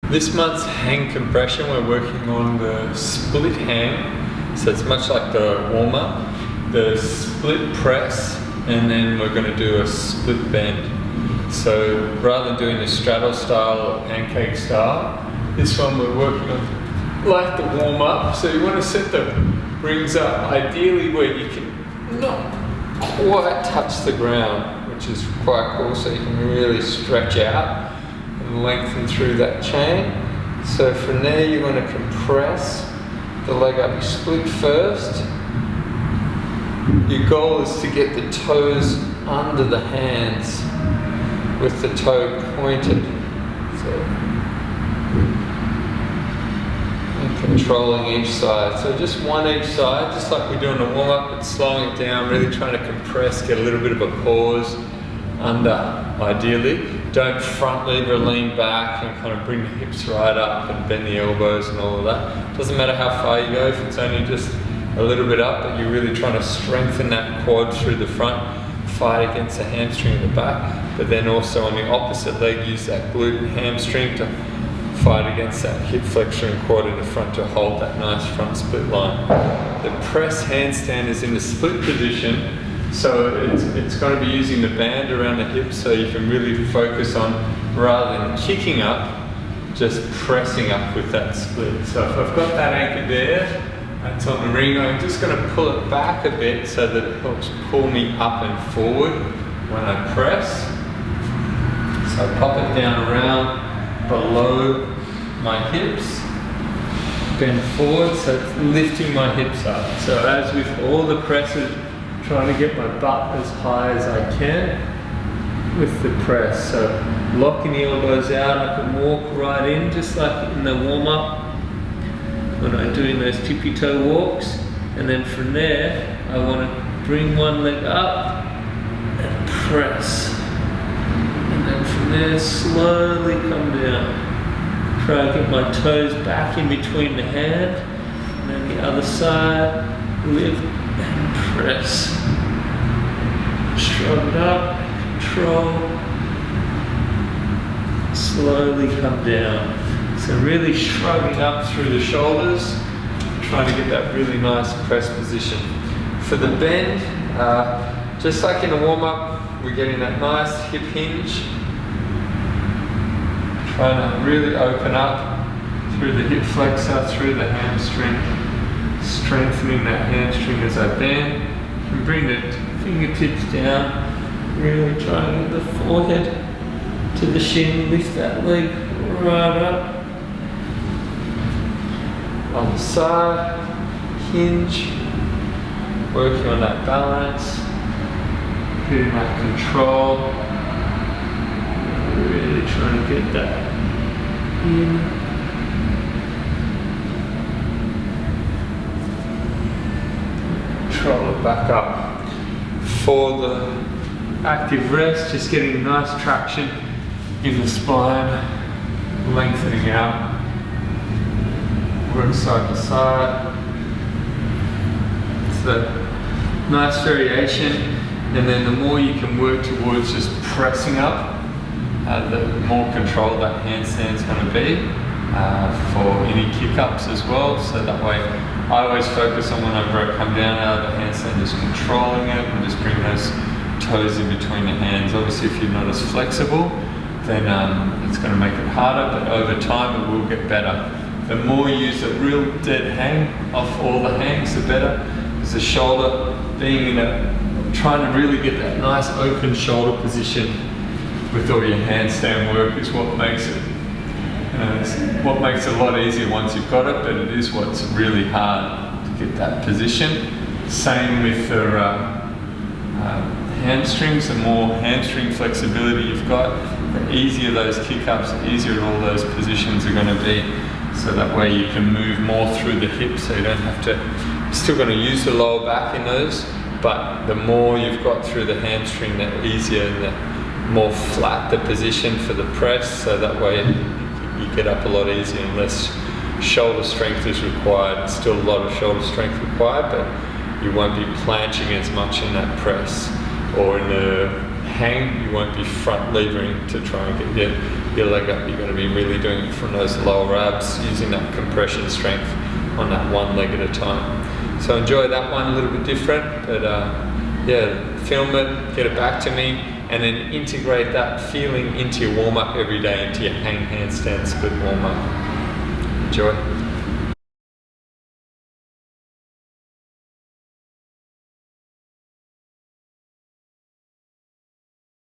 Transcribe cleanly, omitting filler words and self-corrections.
This month's hang compression, we're working on the split hang. So it's much like the warm-up, the split press, and then we're going to do a split bend. So rather than doing the straddle style or pancake style, this one we're working on like the warm-up. So you want to set the rings up ideally where you can not quite touch the ground, which is quite cool, so you can really stretch out and lengthen through that chain. So from there you want to compress the leg up. You split first. Your goal is to get the toes under the hands with the toe pointed. So, and controlling each side. So just one each side, just like we do on the warm-up, but slowing it down, really trying to compress, get a little bit of a pause under, ideally. Don't front lead or lean back and kind of bring the hips right up and bend the elbows and all of that. Doesn't matter how far you go, if it's only just a little bit up, but you're really trying to strengthen that quad through the front, fight against the hamstring at the back, but then also on the opposite leg, use that glute and hamstring to fight against that hip flexor and quad in the front to hold that nice front split line. The press handstand is in the split position. So it's going to be using the band around the hips, so you can really focus on, rather than kicking up, just pressing up with that split. So if I've got that anchor there, that's on the ring, I'm just going to pull it back a bit so that it helps pull me up and forward when I press. So I pop it down around below my hips, bend forward, so it's lifting my hips up. So as with all the presses, trying to get my butt as high as I can with the press. So locking the elbows out, I can walk right in just like in the warm-up when I'm doing those tippy toe walks. And then from there, I want to bring one leg up and press. And then from there, slowly come down. Try and get my toes back in between the hand. And then the other side, lift and press. Shrug it up, control. Slowly come down. So really shrugging up through the shoulders, trying to get that really nice press position. For the bend, just like in a warm-up, we're getting that nice hip hinge. Trying to really open up through the hip flexor, through the hamstring. Strengthening that hamstring as I bend, and bring the fingertips down, really trying to get the forehead to the shin, lift that leg right up. On the side, hinge, working on that balance, getting that control, really trying to get that in. Control it back up. For the active rest, just getting nice traction in the spine, lengthening out, work side to side. It's a nice variation, and then the more you can work towards just pressing up, the more control that handstand is going to be for any kick-ups as well. So that way, I always focus on whenever I come down out of the handstand, just controlling it and just bring those toes in between the hands. Obviously, if you're not as flexible, then it's going to make it harder, but over time it will get better. The more you use a real dead hang off all the hangs, the better. Because the shoulder being trying to really get that nice open shoulder position with all your handstand work is what makes it. It's what makes it a lot easier once you've got it, but it is what's really hard to get that position. Same with the hamstrings. The more hamstring flexibility you've got, the easier those kick-ups, the easier all those positions are going to be. So that way you can move more through the hips, so you don't have to, you're still going to use the lower back in those, but the more you've got through the hamstring, the easier and the more flat the position for the press, so that way you get up a lot easier and less shoulder strength is required. Still a lot of shoulder strength required, but you won't be planching as much in that press or in the hang, you won't be front levering to try and get your leg up. You're going to be really doing it from those lower abs, using that compression strength on that one leg at a time. So enjoy that one, a little bit different, but yeah, film it, get it back to me, and then integrate that feeling into your warm-up every day, into your hang handstand split warm-up. Enjoy.